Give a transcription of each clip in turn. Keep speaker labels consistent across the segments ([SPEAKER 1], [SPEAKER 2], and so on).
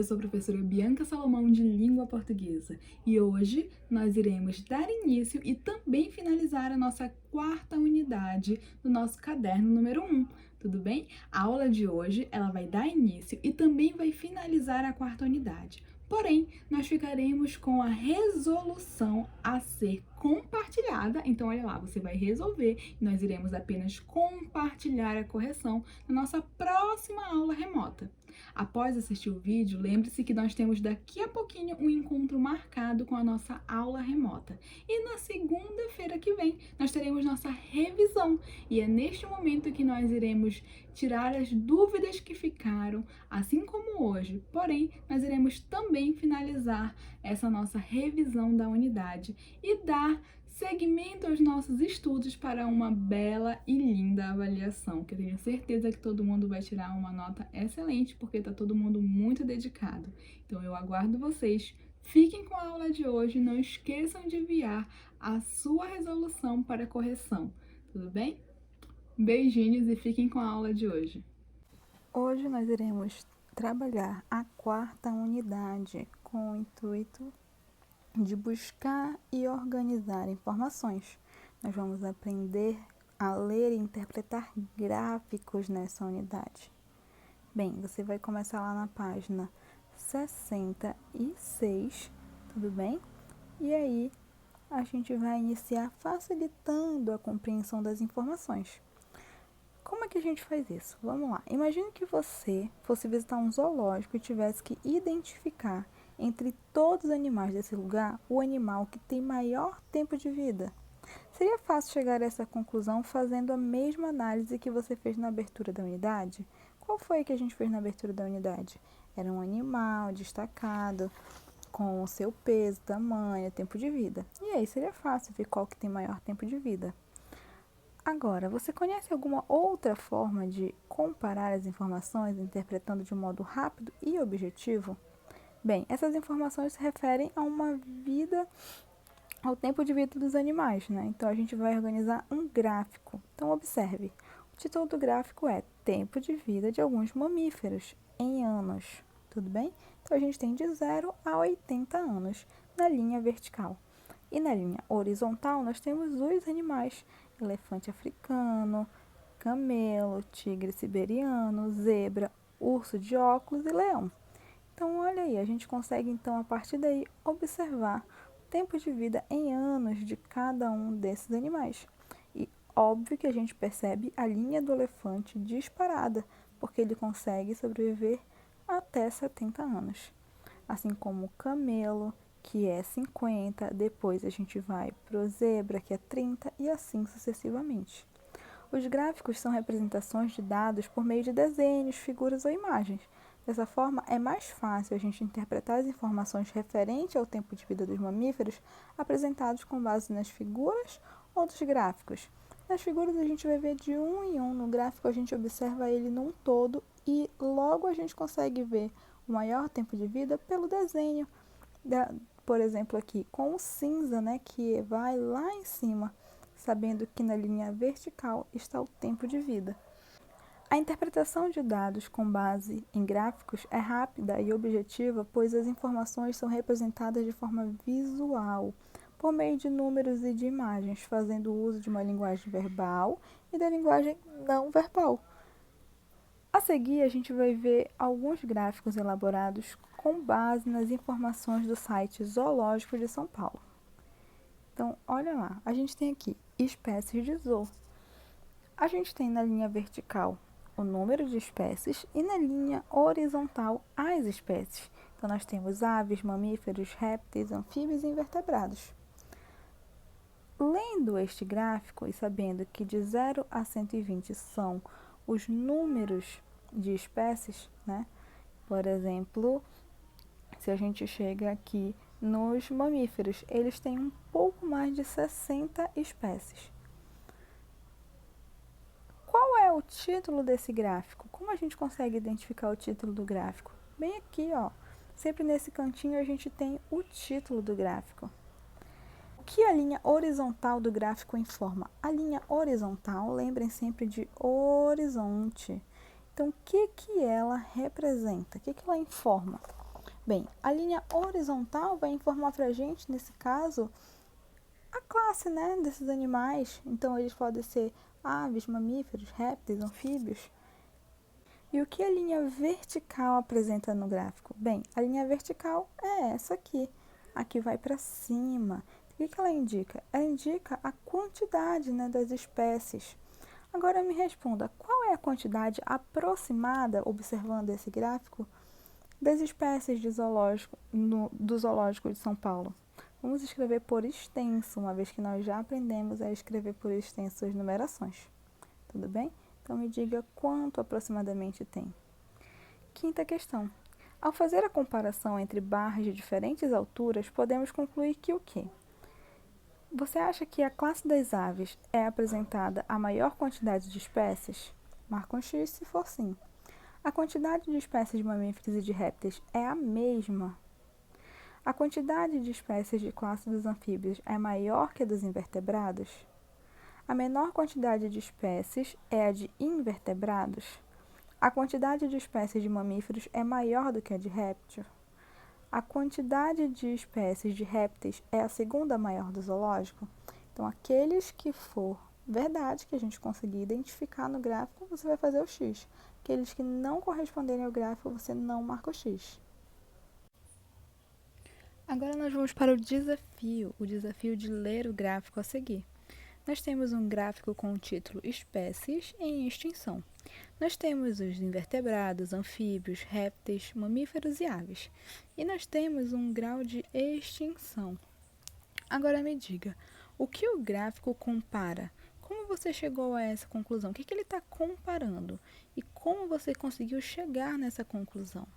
[SPEAKER 1] sou a professora Bianca Salomão de Língua Portuguesa e hoje nós iremos dar início e também finalizar a nossa quarta unidade do nosso caderno número 1, tudo bem? A aula de hoje ela vai dar início e também vai finalizar a quarta unidade. Porém, nós ficaremos com a resolução a ser compartilhada. Então, olha lá, você vai resolver e nós iremos apenas compartilhar a correção na nossa próxima aula remota. Após assistir o vídeo, lembre-se que nós temos daqui a pouquinho um encontro marcado com a nossa aula remota. E na segunda-feira que vem, nós teremos nossa revisão. E é neste momento que nós iremos tirar as dúvidas que ficaram, assim como hoje. Porém, nós iremos também finalizar essa nossa revisão da unidade e dar seguimento aos nossos estudos para uma bela e linda avaliação, que eu tenho certeza que todo mundo vai tirar uma nota excelente, porque está todo mundo muito dedicado. Então eu aguardo vocês. Fiquem com a aula de hoje, não esqueçam de enviar a sua resolução para correção, tudo bem? Beijinhos e fiquem com a aula de hoje.
[SPEAKER 2] Hoje nós iremos trabalhar a quarta unidade com o intuito de buscar e organizar informações. Nós vamos aprender a ler e interpretar gráficos nessa unidade. Bem, você vai começar lá na página 66, tudo bem? E aí a gente vai iniciar facilitando a compreensão das informações. Como é que a gente faz isso? Vamos lá. Imagine que você fosse visitar um zoológico e tivesse que identificar entre todos os animais desse lugar o animal que tem maior tempo de vida. Seria fácil chegar a essa conclusão fazendo a mesma análise que você fez na abertura da unidade? Qual foi que a gente fez na abertura da unidade? Era um animal destacado, com o seu peso, tamanho, tempo de vida. E aí seria fácil ver qual que tem maior tempo de vida. Agora, você conhece alguma outra forma de comparar as informações interpretando de um modo rápido e objetivo? Bem, essas informações se referem a uma vida, ao tempo de vida dos animais, né? Então, a gente vai organizar um gráfico. Então, observe. O título do gráfico é Tempo de Vida de Alguns Mamíferos em Anos. Tudo bem? Então, a gente tem de 0 a 80 anos na linha vertical. E na linha horizontal, nós temos os animais: elefante africano, camelo, tigre siberiano, zebra, urso de óculos e leão. Então, olha aí, a gente consegue, então, a partir daí, observar o tempo de vida em anos de cada um desses animais. E óbvio que a gente percebe a linha do elefante disparada, porque ele consegue sobreviver até 70 anos. Assim como o camelo, que é 50, depois a gente vai para o zebra, que é 30, e assim sucessivamente. Os gráficos são representações de dados por meio de desenhos, figuras ou imagens. Dessa forma, é mais fácil a gente interpretar as informações referentes ao tempo de vida dos mamíferos apresentados com base nas figuras ou dos gráficos. Nas figuras a gente vai ver de um em um, no gráfico a gente observa ele num todo e logo a gente consegue ver o maior tempo de vida pelo desenho, por exemplo aqui, com o cinza, né, que vai lá em cima, sabendo que na linha vertical está o tempo de vida. A interpretação de dados com base em gráficos é rápida e objetiva, pois as informações são representadas de forma visual, por meio de números e de imagens, fazendo uso de uma linguagem verbal e da linguagem não verbal. A seguir, a gente vai ver alguns gráficos elaborados com base nas informações do site Zoológico de São Paulo. Então, olha lá, a gente tem aqui espécies de zoo. A gente tem na linha vertical o número de espécies e na linha horizontal as espécies. Então, nós temos aves, mamíferos, répteis, anfíbios e invertebrados. Lendo este gráfico e sabendo que de 0 a 120 são os números de espécies, né? Por exemplo, se a gente chega aqui nos mamíferos, eles têm um pouco mais de 60 espécies. Qual é o título desse gráfico? Como a gente consegue identificar o título do gráfico? Bem aqui, ó. Sempre nesse cantinho a gente tem o título do gráfico. O que a linha horizontal do gráfico informa? A linha horizontal, lembrem sempre de horizonte. Então, o que ela representa? O que ela informa? Bem, a linha horizontal vai informar para a gente, nesse caso, a classe, né, desses animais. Então, eles podem ser aves, mamíferos, répteis, anfíbios. E o que a linha vertical apresenta no gráfico? Bem, a linha vertical é essa aqui. Aqui vai para cima. O que ela indica? Ela indica a quantidade, né, das espécies. Agora me responda, qual é a quantidade aproximada, observando esse gráfico, das espécies de do zoológico de São Paulo? Vamos escrever por extenso, uma vez que nós já aprendemos a escrever por extenso as numerações. Tudo bem? Então, me diga quanto aproximadamente tem. Quinta questão. Ao fazer a comparação entre barras de diferentes alturas, podemos concluir que o quê? Você acha que a classe das aves é apresentada a maior quantidade de espécies? Marca um X se for sim. A quantidade de espécies de mamíferos e de répteis é a mesma. A quantidade de espécies de classe dos anfíbios é maior que a dos invertebrados? A menor quantidade de espécies é a de invertebrados? A quantidade de espécies de mamíferos é maior do que a de réptil? A quantidade de espécies de répteis é a segunda maior do zoológico? Então, aqueles que for verdade, que a gente conseguir identificar no gráfico, você vai fazer o X. Aqueles que não corresponderem ao gráfico, você não marca o X. Agora nós vamos para o desafio de ler o gráfico a seguir. Nós temos um gráfico com o título Espécies em Extinção. Nós temos os invertebrados, anfíbios, répteis, mamíferos e aves. E nós temos um grau de extinção. Agora me diga, o que o gráfico compara? Como você chegou a essa conclusão? O que ele está comparando? E como você conseguiu chegar nessa conclusão?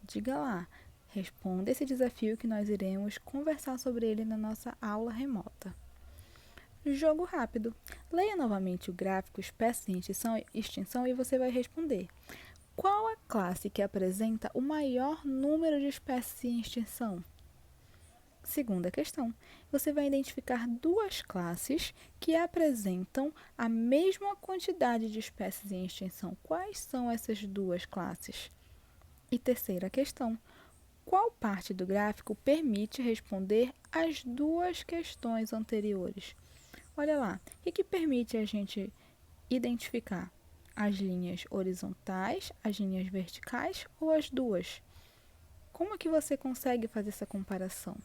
[SPEAKER 2] Diga lá, responda esse desafio que nós iremos conversar sobre ele na nossa aula remota. Jogo rápido. Leia novamente o gráfico espécie em extinção e você vai responder. Qual a classe que apresenta o maior número de espécies em extinção? Segunda questão. Você vai identificar duas classes que apresentam a mesma quantidade de espécies em extinção. Quais são essas duas classes? E terceira questão. Qual parte do gráfico permite responder as duas questões anteriores? Olha lá, o que permite a gente identificar as linhas horizontais, as linhas verticais ou as duas? Como é que você consegue fazer essa comparação?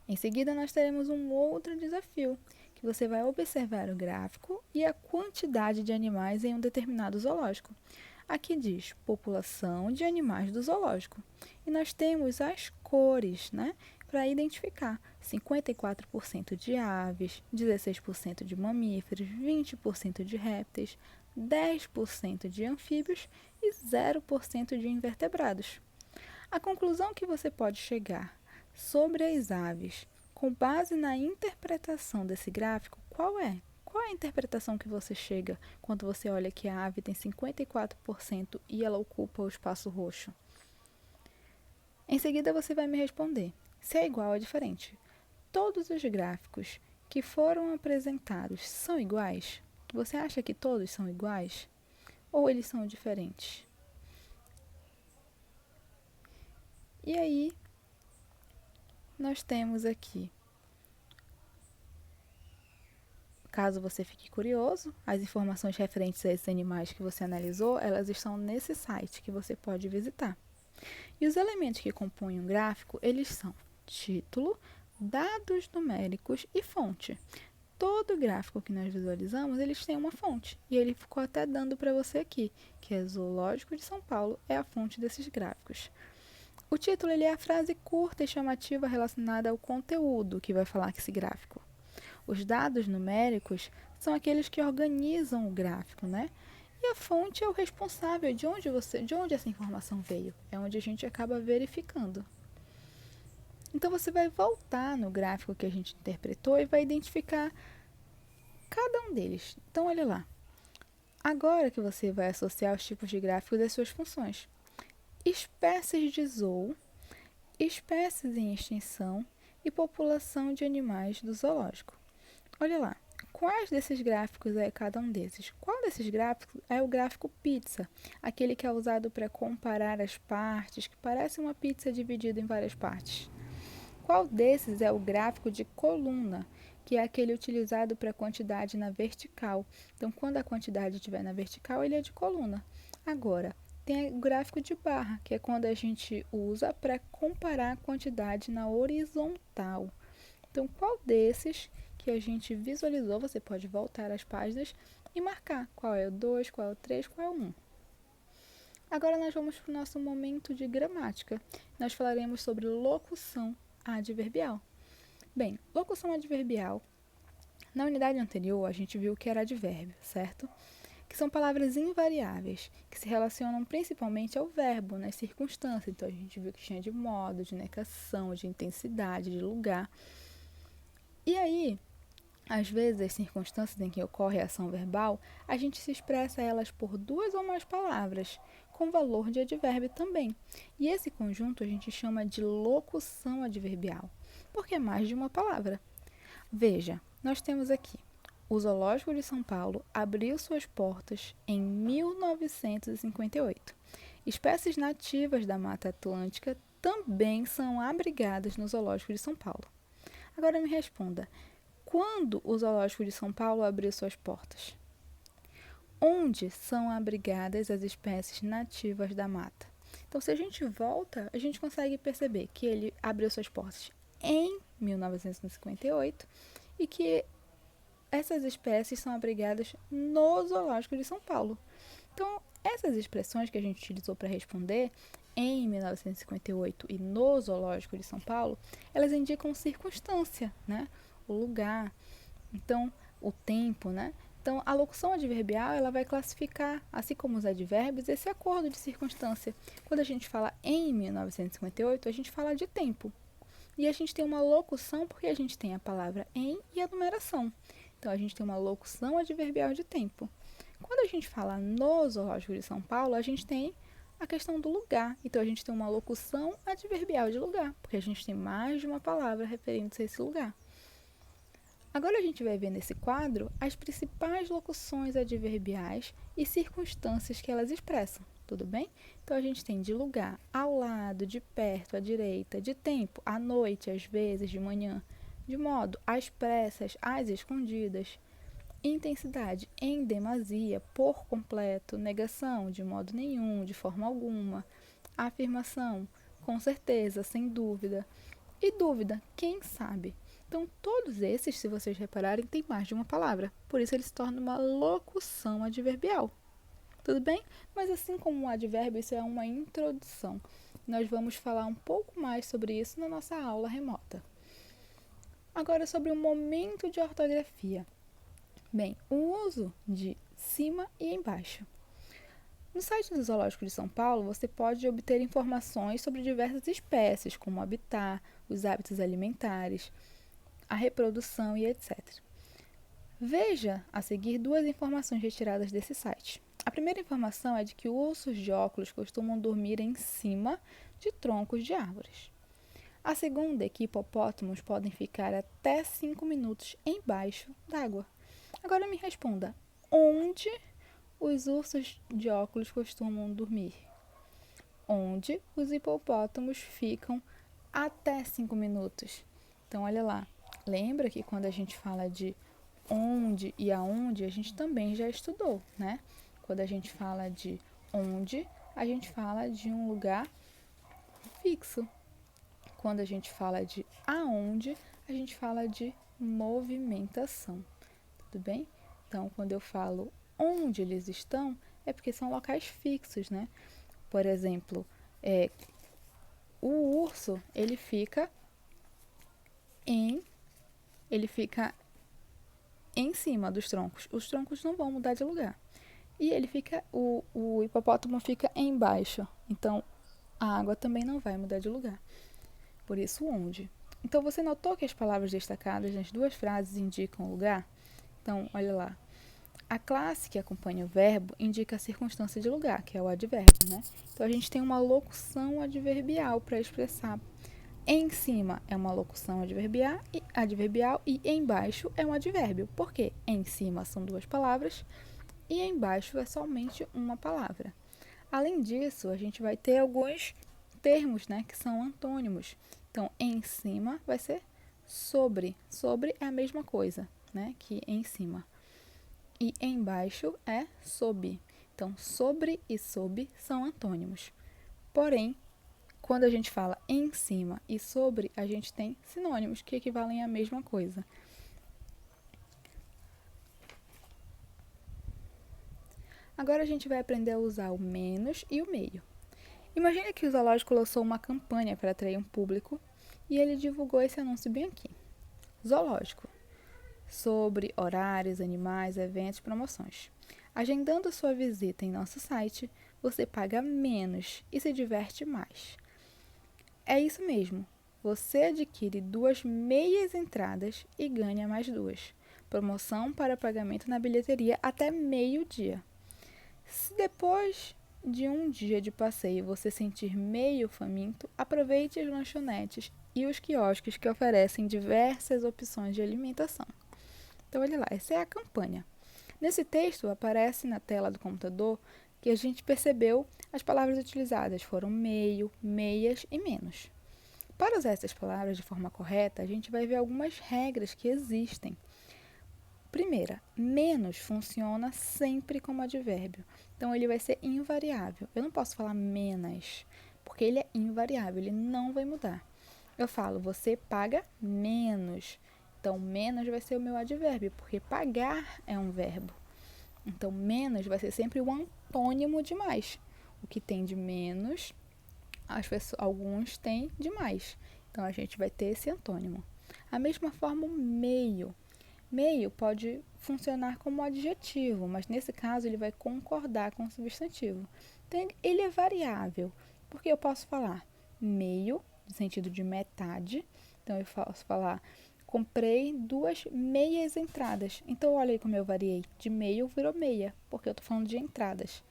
[SPEAKER 2] Em seguida, nós teremos um outro desafio, que você vai observar o gráfico e a quantidade de animais em um determinado zoológico. Aqui diz população de animais do zoológico. E nós temos as cores, né? Para identificar 54% de aves, 16% de mamíferos, 20% de répteis, 10% de anfíbios e 0% de invertebrados. A conclusão que você pode chegar sobre as aves, com base na interpretação desse gráfico, qual é? Qual é a interpretação que você chega quando você olha que a ave tem 54% e ela ocupa o espaço roxo? Em seguida, você vai me responder se é igual ou diferente. Todos os gráficos que foram apresentados são iguais? Você acha que todos são iguais? Ou eles são diferentes? E aí, nós temos aqui, caso você fique curioso, as informações referentes a esses animais que você analisou, elas estão nesse site que você pode visitar. E os elementos que compõem um gráfico, eles são título, dados numéricos e fonte. Todo gráfico que nós visualizamos, eles têm uma fonte. E ele ficou até dando para você aqui, que é Zoológico de São Paulo, é a fonte desses gráficos. O título ele é a frase curta e chamativa relacionada ao conteúdo que vai falar esse gráfico. Os dados numéricos são aqueles que organizam o gráfico, né? E a fonte é o responsável de onde essa informação veio. É onde a gente acaba verificando. Então, você vai voltar no gráfico que a gente interpretou e vai identificar cada um deles. Então, olha lá. Agora que você vai associar os tipos de gráficos às suas funções. Espécies de zoo, espécies em extinção e população de animais do zoológico. Olha lá. quais desses gráficos é cada um desses? Qual desses gráficos é o gráfico pizza? Aquele que é usado para comparar as partes, que parece uma pizza dividida em várias partes. Qual desses é o gráfico de coluna, que é aquele utilizado para a quantidade na vertical? Então, quando a quantidade estiver na vertical, ele é de coluna. Agora, tem o gráfico de barra, que é quando a gente usa para comparar a quantidade na horizontal. Então, qual desses que a gente visualizou, você pode voltar às páginas e marcar qual é o 2, qual é o 3, qual é o 1. Agora nós vamos para o nosso momento de gramática. Nós falaremos sobre locução adverbial. Bem, locução adverbial, na unidade anterior a gente viu que era advérbio, certo? Que são palavras invariáveis, que se relacionam principalmente ao verbo, nas circunstâncias. Então a gente viu que tinha de modo, de negação, de intensidade, de lugar. E aí, às vezes, as circunstâncias em que ocorre a ação verbal, a gente se expressa elas por duas ou mais palavras, com valor de advérbio também. E esse conjunto a gente chama de locução adverbial, porque é mais de uma palavra. Veja, nós temos aqui: o Zoológico de São Paulo abriu suas portas em 1958. Espécies nativas da Mata Atlântica também são abrigadas no Zoológico de São Paulo. Agora me responda: quando o Zoológico de São Paulo abriu suas portas? Onde são abrigadas as espécies nativas da mata? Então, se a gente volta, a gente consegue perceber que ele abriu suas portas em 1958 e que essas espécies são abrigadas no Zoológico de São Paulo. Então, essas expressões que a gente utilizou para responder em 1958 e no Zoológico de São Paulo, elas indicam circunstância, né? O lugar, então o tempo, né? Então, a locução adverbial, ela vai classificar, assim como os advérbios, esse acordo de circunstância. Quando a gente fala em 1958, a gente fala de tempo. E a gente tem uma locução porque a gente tem a palavra em e a numeração. Então, a gente tem uma locução adverbial de tempo. Quando a gente fala no Zoológico de São Paulo, a gente tem a questão do lugar. Então, a gente tem uma locução adverbial de lugar, porque a gente tem mais de uma palavra referindo-se a esse lugar. Agora a gente vai ver nesse quadro as principais locuções adverbiais e circunstâncias que elas expressam, tudo bem? Então a gente tem de lugar, ao lado, de perto, à direita, de tempo, à noite, às vezes, de manhã, de modo, às pressas, às escondidas, intensidade, em demasia, por completo, negação, de modo nenhum, de forma alguma, afirmação, com certeza, sem dúvida, e dúvida, quem sabe? Então, todos esses, se vocês repararem, têm mais de uma palavra. Por isso, eles se tornam uma locução adverbial. Tudo bem? Mas assim como um advérbio, isso é uma introdução. Nós vamos falar um pouco mais sobre isso na nossa aula remota. Agora, sobre o momento de ortografia. Bem, o uso de cima e embaixo. No site do Zoológico de São Paulo, você pode obter informações sobre diversas espécies, como o habitat, os hábitos alimentares, a reprodução e etc. Veja a seguir duas informações retiradas desse site. A primeira informação é de que ursos de óculos costumam dormir em cima de troncos de árvores. A segunda é que hipopótamos podem ficar até 5 minutos embaixo d'água. Agora me responda, onde os ursos de óculos costumam dormir? Onde os hipopótamos ficam até 5 minutos? Então, olha lá. Lembra que quando a gente fala de onde e aonde, a gente também já estudou, né? Quando a gente fala de onde, a gente fala de um lugar fixo. Quando a gente fala de aonde, a gente fala de movimentação. Tudo bem? Então, quando eu falo onde eles estão, é porque são locais fixos, né? Por exemplo, o urso, ele fica em cima dos troncos. Os troncos não vão mudar de lugar. E o hipopótamo fica embaixo. Então, a água também não vai mudar de lugar. Por isso, onde. Então, você notou que as palavras destacadas nas duas frases indicam o lugar? Então, olha lá. A classe que acompanha o verbo indica a circunstância de lugar, que é o advérbio, né? Então, a gente tem uma locução adverbial para expressar Em cima é uma locução adverbial e embaixo é um advérbio. Por quê? Em cima são duas palavras e embaixo é somente uma palavra. Além disso, a gente vai ter alguns termos, né, que são antônimos. Então, em cima vai ser sobre. Sobre é a mesma coisa, né, que em cima. E embaixo é sob. Então, sobre e sob são antônimos. Porém, quando a gente fala em cima e sobre, a gente tem sinônimos que equivalem à mesma coisa. Agora a gente vai aprender a usar o menos e o meio. Imagine que o zoológico lançou uma campanha para atrair um público e ele divulgou esse anúncio bem aqui. Zoológico. Sobre horários, animais, eventos, promoções. Agendando sua visita em nosso site, você paga menos e se diverte mais. É isso mesmo. Você adquire 2 meias entradas e ganha mais 2. Promoção para pagamento na bilheteria até meio-dia. Se depois de um dia de passeio você sentir meio faminto, aproveite as lanchonetes e os quiosques que oferecem diversas opções de alimentação. Então, olha lá, essa é a campanha. Nesse texto, aparece na tela do computador que a gente percebeu as palavras utilizadas foram meio, meias e menos. Para usar essas palavras de forma correta, a gente vai ver algumas regras que existem. Primeira, menos funciona sempre como advérbio. Então, ele vai ser invariável. Eu não posso falar menos, porque ele é invariável, ele não vai mudar. Eu falo, você paga menos. Então, menos vai ser o meu advérbio, porque pagar é um verbo. Então, menos vai ser sempre o antônimo de mais. O que tem de menos, alguns têm de mais. Então, a gente vai ter esse antônimo. A mesma forma, o meio. Meio pode funcionar como adjetivo, mas nesse caso ele vai concordar com o substantivo. Então, ele é variável, porque eu posso falar meio, no sentido de metade. Então, eu posso falar, comprei 2 meias entradas. Então, olha aí como eu variei. De meio virou meia, porque eu estou falando de entradas.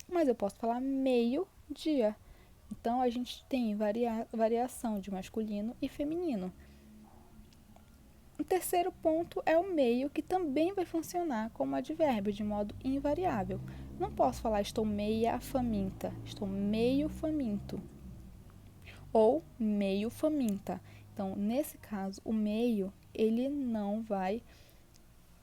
[SPEAKER 2] Mas eu posso falar meio dia. Então, a gente tem variação de masculino e feminino. O terceiro ponto é o meio, que também vai funcionar como advérbio, de modo invariável. Não posso falar estou meia faminta, estou meio faminto. Ou meio faminta. Então, nesse caso, o meio, ele não vai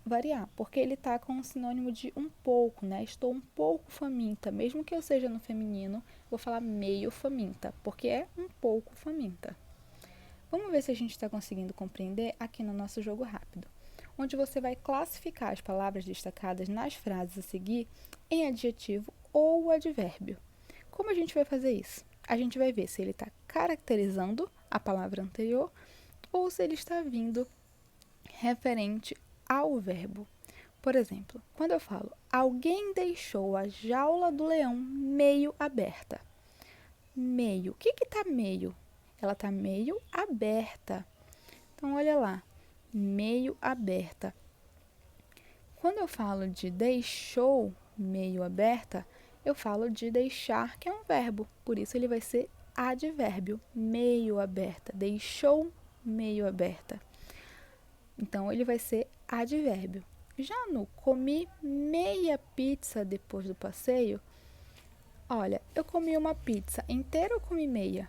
[SPEAKER 2] variar, porque ele está com o sinônimo de um pouco, né? Estou um pouco faminta, mesmo que eu seja no feminino, vou falar meio faminta, porque é um pouco faminta. Vamos ver se a gente está conseguindo compreender aqui no nosso jogo rápido, onde você vai classificar as palavras destacadas nas frases a seguir em adjetivo ou advérbio. Como a gente vai fazer isso? A gente vai ver se ele está caracterizando a palavra anterior ou se ele está vindo referente ao verbo. Por exemplo, quando eu falo, alguém deixou a jaula do leão meio aberta. Meio. O que está meio? Ela está meio aberta. Então, olha lá, meio aberta. Quando eu falo de deixou meio aberta, eu falo de deixar, que é um verbo. Por isso, ele vai ser advérbio, meio aberta. Deixou meio aberta. Então, ele vai ser advérbio. Já no comi meia pizza depois do passeio, olha, eu comi uma pizza inteira ou comi meia?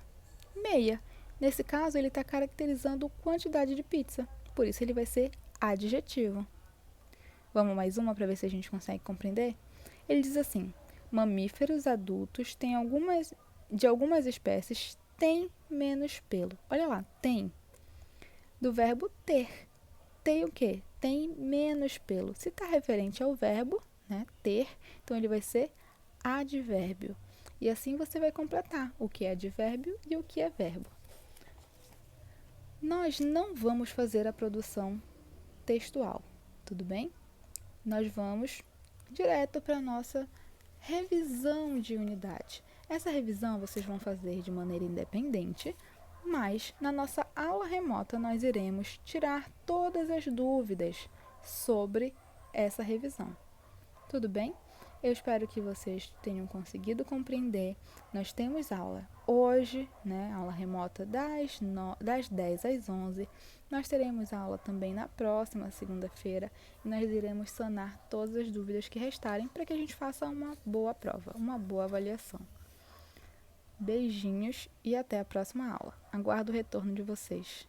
[SPEAKER 2] Meia. Nesse caso, ele está caracterizando quantidade de pizza. Por isso, ele vai ser adjetivo. Vamos mais uma para ver se a gente consegue compreender? Ele diz assim, mamíferos adultos de algumas espécies têm menos pelo. Olha lá, tem. Do verbo ter. Tem o quê? Tem menos pelo. Se está referente ao verbo, né, ter, então ele vai ser advérbio. E assim você vai completar o que é advérbio e o que é verbo. Nós não vamos fazer a produção textual, tudo bem? Nós vamos direto para a nossa revisão de unidade. Essa revisão vocês vão fazer de maneira independente, mas na nossa aula remota nós iremos tirar todas as dúvidas sobre essa revisão. Tudo bem? Eu espero que vocês tenham conseguido compreender. Nós temos aula hoje, né? Aula remota das 10 às 11. Nós teremos aula também na próxima segunda-feira e nós iremos sanar todas as dúvidas que restarem para que a gente faça uma boa prova, uma boa avaliação. Beijinhos e até a próxima aula. Aguardo o retorno de vocês.